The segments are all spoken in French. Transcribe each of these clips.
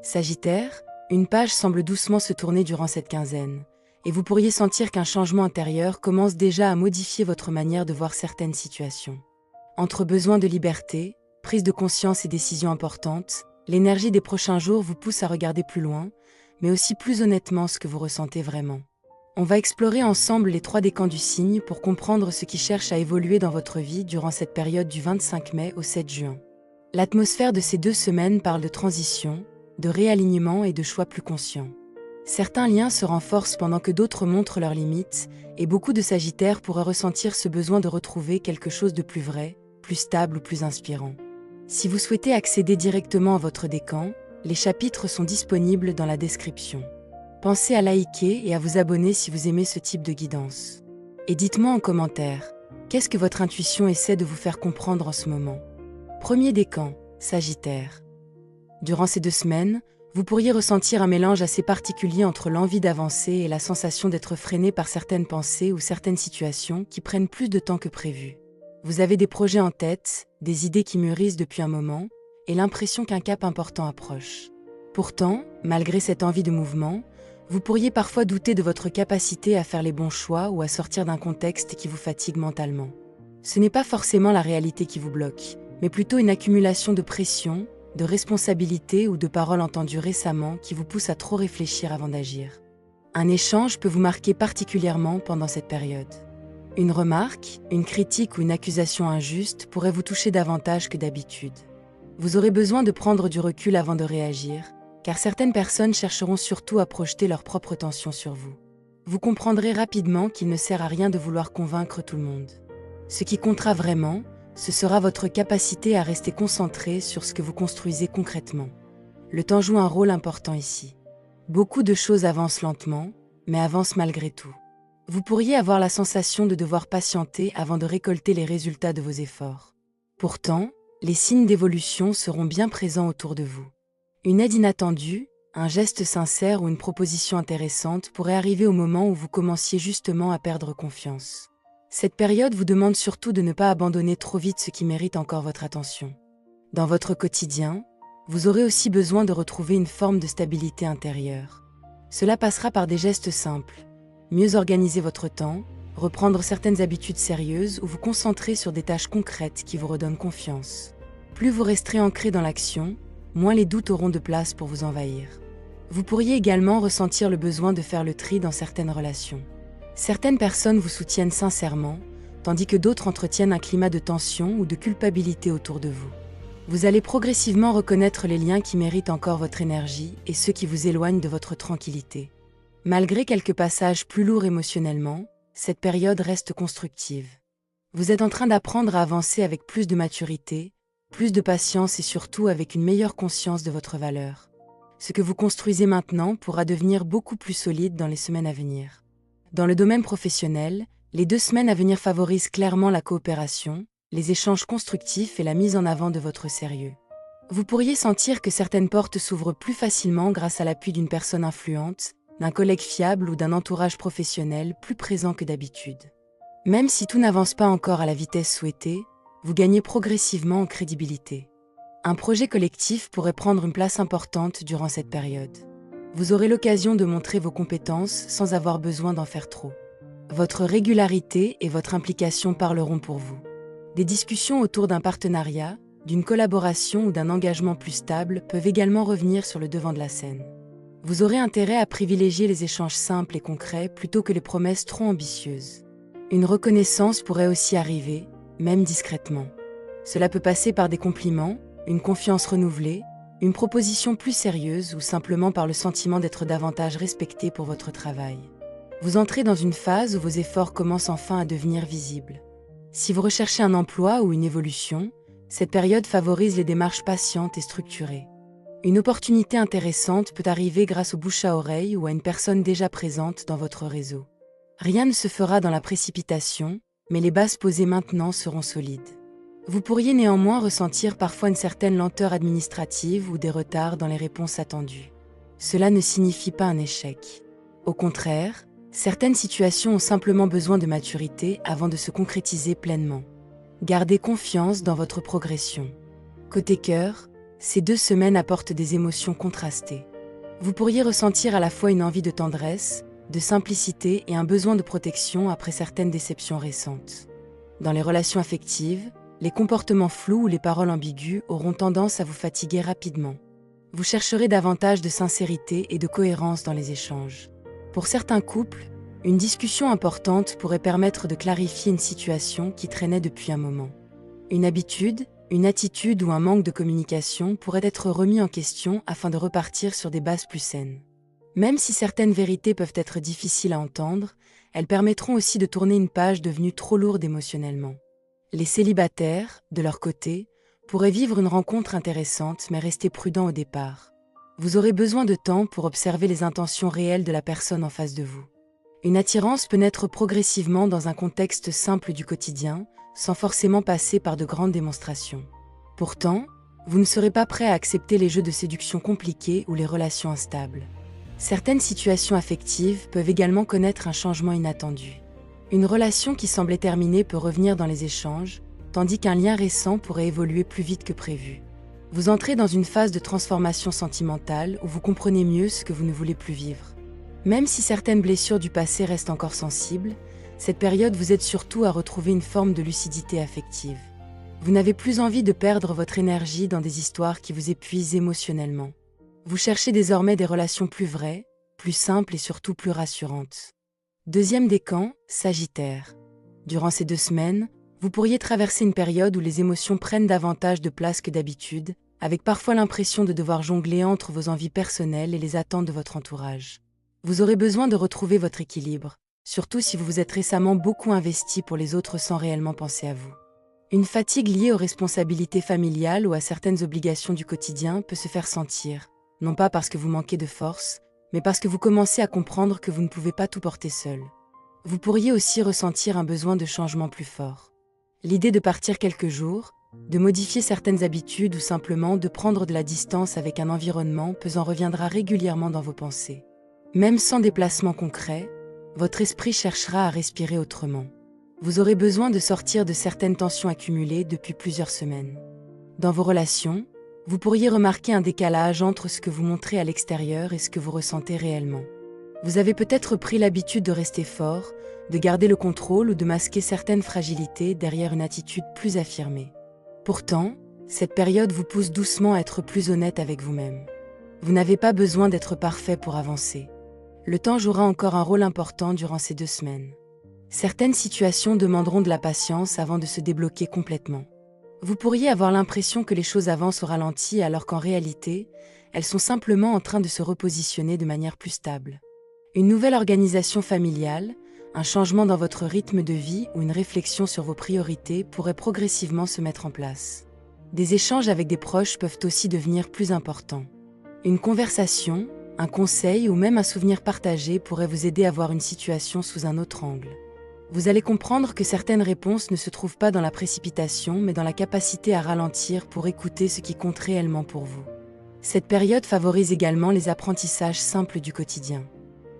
Sagittaire, une page semble doucement se tourner durant cette quinzaine, et vous pourriez sentir qu'un changement intérieur commence déjà à modifier votre manière de voir certaines situations. Entre besoin de liberté, prise de conscience et décisions importantes, l'énergie des prochains jours vous pousse à regarder plus loin, mais aussi plus honnêtement ce que vous ressentez vraiment. On va explorer ensemble les 3 décans du signe pour comprendre ce qui cherche à évoluer dans votre vie durant cette période du 25 mai au 7 juin. L'atmosphère de ces 2 semaines parle de transition, de réalignement et de choix plus conscients. Certains liens se renforcent pendant que d'autres montrent leurs limites, et beaucoup de Sagittaires pourraient ressentir ce besoin de retrouver quelque chose de plus vrai, plus stable ou plus inspirant. Si vous souhaitez accéder directement à votre décan, les chapitres sont disponibles dans la description. Pensez à liker et à vous abonner si vous aimez ce type de guidance. Et dites-moi en commentaire, qu'est-ce que votre intuition essaie de vous faire comprendre en ce moment? Premier décan, Sagittaire. Durant ces 2 semaines, vous pourriez ressentir un mélange assez particulier entre l'envie d'avancer et la sensation d'être freiné par certaines pensées ou certaines situations qui prennent plus de temps que prévu. Vous avez des projets en tête, des idées qui mûrissent depuis un moment, et l'impression qu'un cap important approche. Pourtant, malgré cette envie de mouvement, vous pourriez parfois douter de votre capacité à faire les bons choix ou à sortir d'un contexte qui vous fatigue mentalement. Ce n'est pas forcément la réalité qui vous bloque, mais plutôt une accumulation de pression, de responsabilités ou de paroles entendues récemment qui vous poussent à trop réfléchir avant d'agir. Un échange peut vous marquer particulièrement pendant cette période. Une remarque, une critique ou une accusation injuste pourrait vous toucher davantage que d'habitude. Vous aurez besoin de prendre du recul avant de réagir, car certaines personnes chercheront surtout à projeter leurs propres tensions sur vous. Vous comprendrez rapidement qu'il ne sert à rien de vouloir convaincre tout le monde. Ce qui comptera vraiment, ce sera votre capacité à rester concentré sur ce que vous construisez concrètement. Le temps joue un rôle important ici. Beaucoup de choses avancent lentement, mais avancent malgré tout. Vous pourriez avoir la sensation de devoir patienter avant de récolter les résultats de vos efforts. Pourtant, les signes d'évolution seront bien présents autour de vous. Une aide inattendue, un geste sincère ou une proposition intéressante pourrait arriver au moment où vous commenciez justement à perdre confiance. Cette période vous demande surtout de ne pas abandonner trop vite ce qui mérite encore votre attention. Dans votre quotidien, vous aurez aussi besoin de retrouver une forme de stabilité intérieure. Cela passera par des gestes simples. Mieux organiser votre temps, reprendre certaines habitudes sérieuses ou vous concentrer sur des tâches concrètes qui vous redonnent confiance. Plus vous resterez ancré dans l'action, moins les doutes auront de place pour vous envahir. Vous pourriez également ressentir le besoin de faire le tri dans certaines relations. Certaines personnes vous soutiennent sincèrement, tandis que d'autres entretiennent un climat de tension ou de culpabilité autour de vous. Vous allez progressivement reconnaître les liens qui méritent encore votre énergie et ceux qui vous éloignent de votre tranquillité. Malgré quelques passages plus lourds émotionnellement, cette période reste constructive. Vous êtes en train d'apprendre à avancer avec plus de maturité, plus de patience et surtout avec une meilleure conscience de votre valeur. Ce que vous construisez maintenant pourra devenir beaucoup plus solide dans les semaines à venir. Dans le domaine professionnel, les 2 semaines à venir favorisent clairement la coopération, les échanges constructifs et la mise en avant de votre sérieux. Vous pourriez sentir que certaines portes s'ouvrent plus facilement grâce à l'appui d'une personne influente, d'un collègue fiable ou d'un entourage professionnel plus présent que d'habitude. Même si tout n'avance pas encore à la vitesse souhaitée, vous gagnez progressivement en crédibilité. Un projet collectif pourrait prendre une place importante durant cette période. Vous aurez l'occasion de montrer vos compétences sans avoir besoin d'en faire trop. Votre régularité et votre implication parleront pour vous. Des discussions autour d'un partenariat, d'une collaboration ou d'un engagement plus stable peuvent également revenir sur le devant de la scène. Vous aurez intérêt à privilégier les échanges simples et concrets plutôt que les promesses trop ambitieuses. Une reconnaissance pourrait aussi arriver, même discrètement. Cela peut passer par des compliments, une confiance renouvelée, une proposition plus sérieuse ou simplement par le sentiment d'être davantage respecté pour votre travail. Vous entrez dans une phase où vos efforts commencent enfin à devenir visibles. Si vous recherchez un emploi ou une évolution, cette période favorise les démarches patientes et structurées. Une opportunité intéressante peut arriver grâce au bouche à oreille ou à une personne déjà présente dans votre réseau. Rien ne se fera dans la précipitation, mais les bases posées maintenant seront solides. Vous pourriez néanmoins ressentir parfois une certaine lenteur administrative ou des retards dans les réponses attendues. Cela ne signifie pas un échec. Au contraire, certaines situations ont simplement besoin de maturité avant de se concrétiser pleinement. Gardez confiance dans votre progression. Côté cœur, Ces 2 semaines apportent des émotions contrastées. Vous pourriez ressentir à la fois une envie de tendresse, de simplicité et un besoin de protection après certaines déceptions récentes. Dans les relations affectives, les comportements flous ou les paroles ambiguës auront tendance à vous fatiguer rapidement. Vous chercherez davantage de sincérité et de cohérence dans les échanges. Pour certains couples, une discussion importante pourrait permettre de clarifier une situation qui traînait depuis un moment. Une habitude, une attitude ou un manque de communication pourrait être remis en question afin de repartir sur des bases plus saines. Même si certaines vérités peuvent être difficiles à entendre, elles permettront aussi de tourner une page devenue trop lourde émotionnellement. Les célibataires, de leur côté, pourraient vivre une rencontre intéressante mais rester prudents au départ. Vous aurez besoin de temps pour observer les intentions réelles de la personne en face de vous. Une attirance peut naître progressivement dans un contexte simple du quotidien, sans forcément passer par de grandes démonstrations. Pourtant, vous ne serez pas prêt à accepter les jeux de séduction compliqués ou les relations instables. Certaines situations affectives peuvent également connaître un changement inattendu. Une relation qui semblait terminée peut revenir dans les échanges, tandis qu'un lien récent pourrait évoluer plus vite que prévu. Vous entrez dans une phase de transformation sentimentale où vous comprenez mieux ce que vous ne voulez plus vivre. Même si certaines blessures du passé restent encore sensibles, cette période vous aide surtout à retrouver une forme de lucidité affective. Vous n'avez plus envie de perdre votre énergie dans des histoires qui vous épuisent émotionnellement. Vous cherchez désormais des relations plus vraies, plus simples et surtout plus rassurantes. Deuxième décan, Sagittaire. Durant ces 2 semaines, vous pourriez traverser une période où les émotions prennent davantage de place que d'habitude, avec parfois l'impression de devoir jongler entre vos envies personnelles et les attentes de votre entourage. Vous aurez besoin de retrouver votre équilibre, surtout si vous vous êtes récemment beaucoup investi pour les autres sans réellement penser à vous. Une fatigue liée aux responsabilités familiales ou à certaines obligations du quotidien peut se faire sentir, non pas parce que vous manquez de force, mais parce que vous commencez à comprendre que vous ne pouvez pas tout porter seul. Vous pourriez aussi ressentir un besoin de changement plus fort. L'idée de partir quelques jours, de modifier certaines habitudes ou simplement de prendre de la distance avec un environnement pesant reviendra régulièrement dans vos pensées. Même sans déplacement concret, votre esprit cherchera à respirer autrement. Vous aurez besoin de sortir de certaines tensions accumulées depuis plusieurs semaines. Dans vos relations, vous pourriez remarquer un décalage entre ce que vous montrez à l'extérieur et ce que vous ressentez réellement. Vous avez peut-être pris l'habitude de rester fort, de garder le contrôle ou de masquer certaines fragilités derrière une attitude plus affirmée. Pourtant, cette période vous pousse doucement à être plus honnête avec vous-même. Vous n'avez pas besoin d'être parfait pour avancer. Le temps jouera encore un rôle important durant ces 2 semaines. Certaines situations demanderont de la patience avant de se débloquer complètement. Vous pourriez avoir l'impression que les choses avancent au ralenti alors qu'en réalité, elles sont simplement en train de se repositionner de manière plus stable. Une nouvelle organisation familiale, un changement dans votre rythme de vie ou une réflexion sur vos priorités pourraient progressivement se mettre en place. Des échanges avec des proches peuvent aussi devenir plus importants. Une conversation, un conseil ou même un souvenir partagé pourrait vous aider à voir une situation sous un autre angle. Vous allez comprendre que certaines réponses ne se trouvent pas dans la précipitation, mais dans la capacité à ralentir pour écouter ce qui compte réellement pour vous. Cette période favorise également les apprentissages simples du quotidien.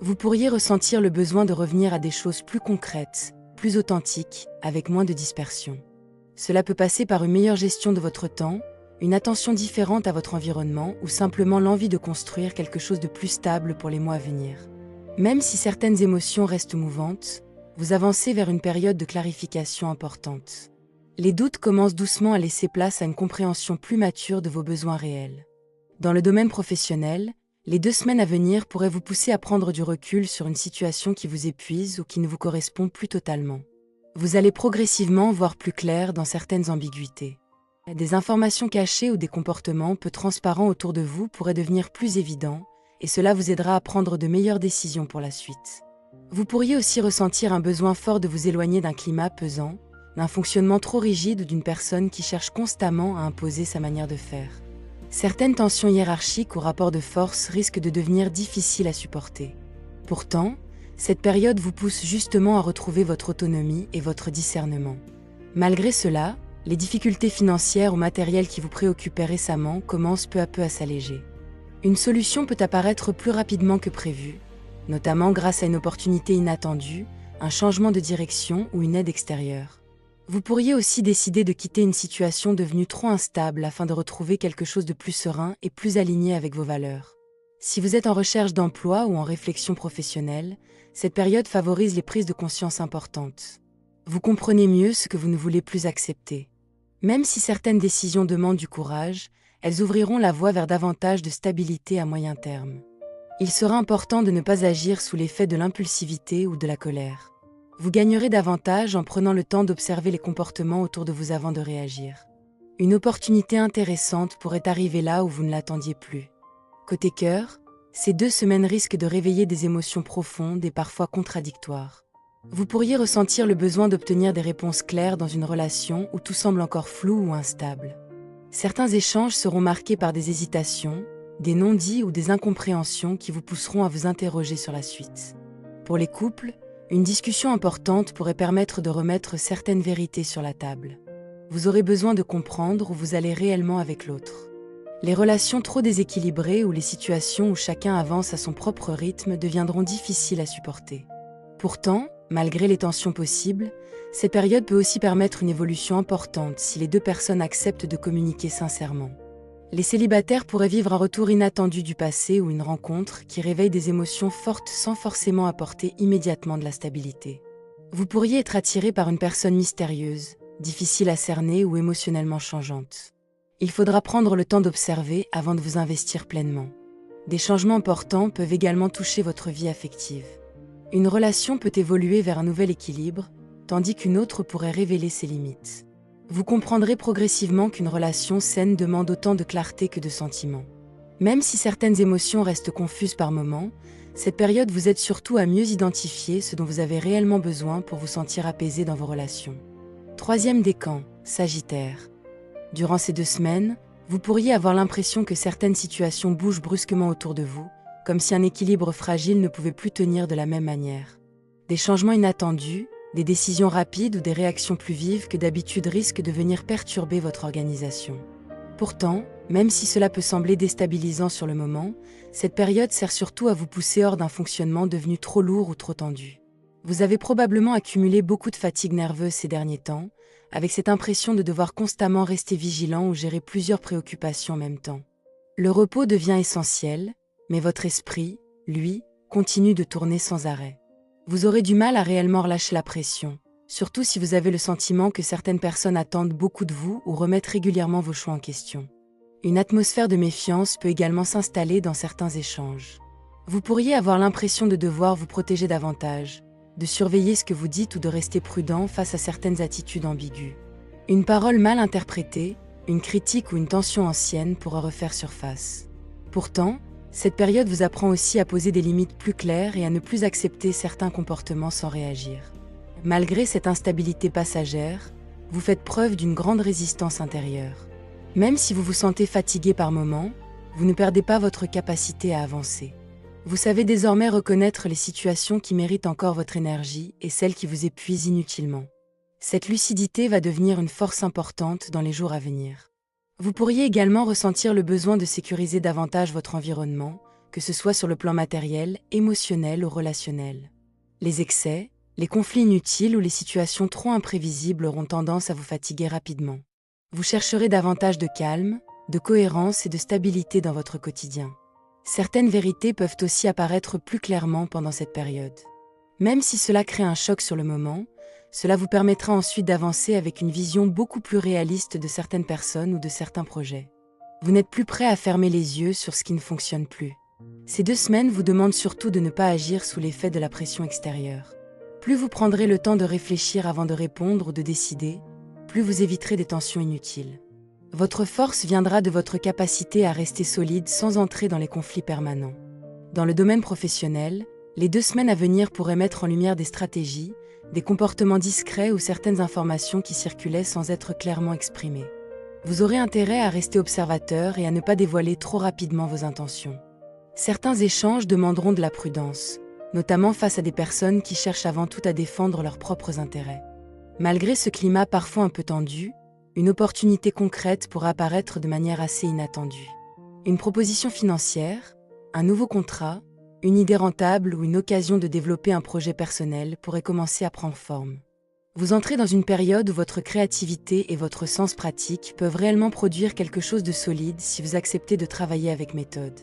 Vous pourriez ressentir le besoin de revenir à des choses plus concrètes, plus authentiques, avec moins de dispersion. Cela peut passer par une meilleure gestion de votre temps, une attention différente à votre environnement ou simplement l'envie de construire quelque chose de plus stable pour les mois à venir. Même si certaines émotions restent mouvantes, vous avancez vers une période de clarification importante. Les doutes commencent doucement à laisser place à une compréhension plus mature de vos besoins réels. Dans le domaine professionnel, les 2 semaines à venir pourraient vous pousser à prendre du recul sur une situation qui vous épuise ou qui ne vous correspond plus totalement. Vous allez progressivement voir plus clair dans certaines ambiguïtés. Des informations cachées ou des comportements peu transparents autour de vous pourraient devenir plus évidents, et cela vous aidera à prendre de meilleures décisions pour la suite. Vous pourriez aussi ressentir un besoin fort de vous éloigner d'un climat pesant, d'un fonctionnement trop rigide ou d'une personne qui cherche constamment à imposer sa manière de faire. Certaines tensions hiérarchiques ou rapports de force risquent de devenir difficiles à supporter. Pourtant, cette période vous pousse justement à retrouver votre autonomie et votre discernement. Malgré cela, les difficultés financières ou matérielles qui vous préoccupaient récemment commencent peu à peu à s'alléger. Une solution peut apparaître plus rapidement que prévu, notamment grâce à une opportunité inattendue, un changement de direction ou une aide extérieure. Vous pourriez aussi décider de quitter une situation devenue trop instable afin de retrouver quelque chose de plus serein et plus aligné avec vos valeurs. Si vous êtes en recherche d'emploi ou en réflexion professionnelle, cette période favorise les prises de conscience importantes. Vous comprenez mieux ce que vous ne voulez plus accepter. Même si certaines décisions demandent du courage, elles ouvriront la voie vers davantage de stabilité à moyen terme. Il sera important de ne pas agir sous l'effet de l'impulsivité ou de la colère. Vous gagnerez davantage en prenant le temps d'observer les comportements autour de vous avant de réagir. Une opportunité intéressante pourrait arriver là où vous ne l'attendiez plus. Côté cœur, ces 2 semaines risquent de réveiller des émotions profondes et parfois contradictoires. Vous pourriez ressentir le besoin d'obtenir des réponses claires dans une relation où tout semble encore flou ou instable. Certains échanges seront marqués par des hésitations, des non-dits ou des incompréhensions qui vous pousseront à vous interroger sur la suite. Pour les couples, une discussion importante pourrait permettre de remettre certaines vérités sur la table. Vous aurez besoin de comprendre où vous allez réellement avec l'autre. Les relations trop déséquilibrées ou les situations où chacun avance à son propre rythme deviendront difficiles à supporter. Pourtant, malgré les tensions possibles, cette période peut aussi permettre une évolution importante si les 2 personnes acceptent de communiquer sincèrement. Les célibataires pourraient vivre un retour inattendu du passé ou une rencontre qui réveille des émotions fortes sans forcément apporter immédiatement de la stabilité. Vous pourriez être attiré par une personne mystérieuse, difficile à cerner ou émotionnellement changeante. Il faudra prendre le temps d'observer avant de vous investir pleinement. Des changements importants peuvent également toucher votre vie affective. Une relation peut évoluer vers un nouvel équilibre, tandis qu'une autre pourrait révéler ses limites. Vous comprendrez progressivement qu'une relation saine demande autant de clarté que de sentiments. Même si certaines émotions restent confuses par moments, cette période vous aide surtout à mieux identifier ce dont vous avez réellement besoin pour vous sentir apaisé dans vos relations. 3e décan, Sagittaire. Durant ces 2 semaines, vous pourriez avoir l'impression que certaines situations bougent brusquement autour de vous, comme si un équilibre fragile ne pouvait plus tenir de la même manière. Des changements inattendus, des décisions rapides ou des réactions plus vives que d'habitude risquent de venir perturber votre organisation. Pourtant, même si cela peut sembler déstabilisant sur le moment, cette période sert surtout à vous pousser hors d'un fonctionnement devenu trop lourd ou trop tendu. Vous avez probablement accumulé beaucoup de fatigue nerveuse ces derniers temps, avec cette impression de devoir constamment rester vigilant ou gérer plusieurs préoccupations en même temps. Le repos devient essentiel, mais votre esprit, lui, continue de tourner sans arrêt. Vous aurez du mal à réellement relâcher la pression, surtout si vous avez le sentiment que certaines personnes attendent beaucoup de vous ou remettent régulièrement vos choix en question. Une atmosphère de méfiance peut également s'installer dans certains échanges. Vous pourriez avoir l'impression de devoir vous protéger davantage, de surveiller ce que vous dites ou de rester prudent face à certaines attitudes ambiguës. Une parole mal interprétée, une critique ou une tension ancienne pourra refaire surface. Pourtant, cette période vous apprend aussi à poser des limites plus claires et à ne plus accepter certains comportements sans réagir. Malgré cette instabilité passagère, vous faites preuve d'une grande résistance intérieure. Même si vous vous sentez fatigué par moments, vous ne perdez pas votre capacité à avancer. Vous savez désormais reconnaître les situations qui méritent encore votre énergie et celles qui vous épuisent inutilement. Cette lucidité va devenir une force importante dans les jours à venir. Vous pourriez également ressentir le besoin de sécuriser davantage votre environnement, que ce soit sur le plan matériel, émotionnel ou relationnel. Les excès, les conflits inutiles ou les situations trop imprévisibles auront tendance à vous fatiguer rapidement. Vous chercherez davantage de calme, de cohérence et de stabilité dans votre quotidien. Certaines vérités peuvent aussi apparaître plus clairement pendant cette période. Même si cela crée un choc sur le moment, cela vous permettra ensuite d'avancer avec une vision beaucoup plus réaliste de certaines personnes ou de certains projets. Vous n'êtes plus prêt à fermer les yeux sur ce qui ne fonctionne plus. Ces 2 semaines vous demandent surtout de ne pas agir sous l'effet de la pression extérieure. Plus vous prendrez le temps de réfléchir avant de répondre ou de décider, plus vous éviterez des tensions inutiles. Votre force viendra de votre capacité à rester solide sans entrer dans les conflits permanents. Dans le domaine professionnel, les 2 semaines à venir pourraient mettre en lumière des stratégies, des comportements discrets ou certaines informations qui circulaient sans être clairement exprimées. Vous aurez intérêt à rester observateur et à ne pas dévoiler trop rapidement vos intentions. Certains échanges demanderont de la prudence, notamment face à des personnes qui cherchent avant tout à défendre leurs propres intérêts. Malgré ce climat parfois un peu tendu, une opportunité concrète pourra apparaître de manière assez inattendue. Une proposition financière, un nouveau contrat, une idée rentable ou une occasion de développer un projet personnel pourrait commencer à prendre forme. Vous entrez dans une période où votre créativité et votre sens pratique peuvent réellement produire quelque chose de solide si vous acceptez de travailler avec méthode.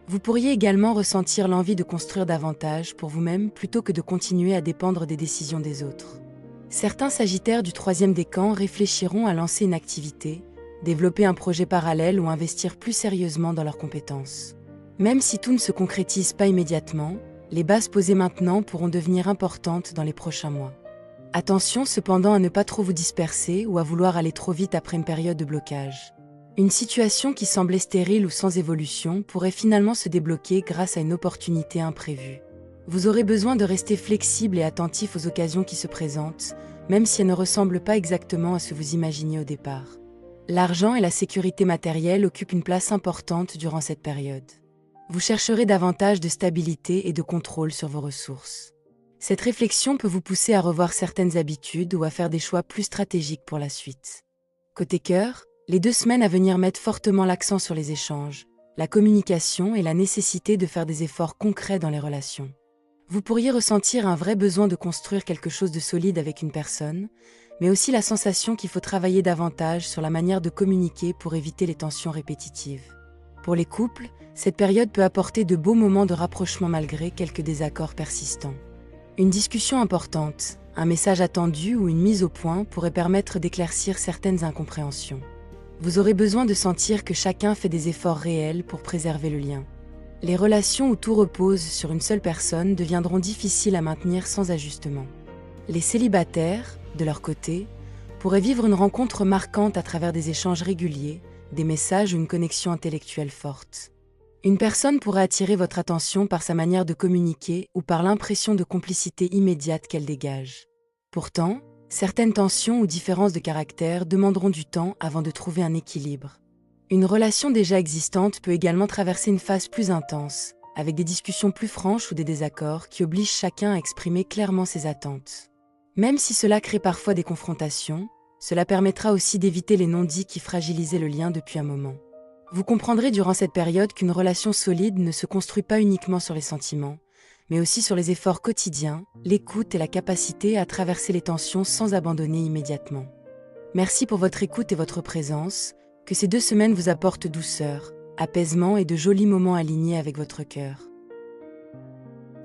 Vous pourriez également ressentir l'envie de construire davantage pour vous-même plutôt que de continuer à dépendre des décisions des autres. Certains Sagittaires du troisième décan réfléchiront à lancer une activité, développer un projet parallèle ou investir plus sérieusement dans leurs compétences. Même si tout ne se concrétise pas immédiatement, les bases posées maintenant pourront devenir importantes dans les prochains mois. Attention cependant à ne pas trop vous disperser ou à vouloir aller trop vite après une période de blocage. Une situation qui semblait stérile ou sans évolution pourrait finalement se débloquer grâce à une opportunité imprévue. Vous aurez besoin de rester flexible et attentif aux occasions qui se présentent, même si elles ne ressemblent pas exactement à ce que vous imaginiez au départ. L'argent et la sécurité matérielle occupent une place importante durant cette période. Vous chercherez davantage de stabilité et de contrôle sur vos ressources. Cette réflexion peut vous pousser à revoir certaines habitudes ou à faire des choix plus stratégiques pour la suite. Côté cœur, les 2 semaines à venir mettent fortement l'accent sur les échanges, la communication et la nécessité de faire des efforts concrets dans les relations. Vous pourriez ressentir un vrai besoin de construire quelque chose de solide avec une personne, mais aussi la sensation qu'il faut travailler davantage sur la manière de communiquer pour éviter les tensions répétitives. Pour les couples, cette période peut apporter de beaux moments de rapprochement malgré quelques désaccords persistants. Une discussion importante, un message attendu ou une mise au point pourrait permettre d'éclaircir certaines incompréhensions. Vous aurez besoin de sentir que chacun fait des efforts réels pour préserver le lien. Les relations où tout repose sur une seule personne deviendront difficiles à maintenir sans ajustement. Les célibataires, de leur côté, pourraient vivre une rencontre marquante à travers des échanges réguliers, des messages ou une connexion intellectuelle forte. Une personne pourrait attirer votre attention par sa manière de communiquer ou par l'impression de complicité immédiate qu'elle dégage. Pourtant, certaines tensions ou différences de caractère demanderont du temps avant de trouver un équilibre. Une relation déjà existante peut également traverser une phase plus intense, avec des discussions plus franches ou des désaccords qui obligent chacun à exprimer clairement ses attentes. Même si cela crée parfois des confrontations, cela permettra aussi d'éviter les non-dits qui fragilisaient le lien depuis un moment. Vous comprendrez durant cette période qu'une relation solide ne se construit pas uniquement sur les sentiments, mais aussi sur les efforts quotidiens, l'écoute et la capacité à traverser les tensions sans abandonner immédiatement. Merci pour votre écoute et votre présence, que ces 2 semaines vous apportent douceur, apaisement et de jolis moments alignés avec votre cœur.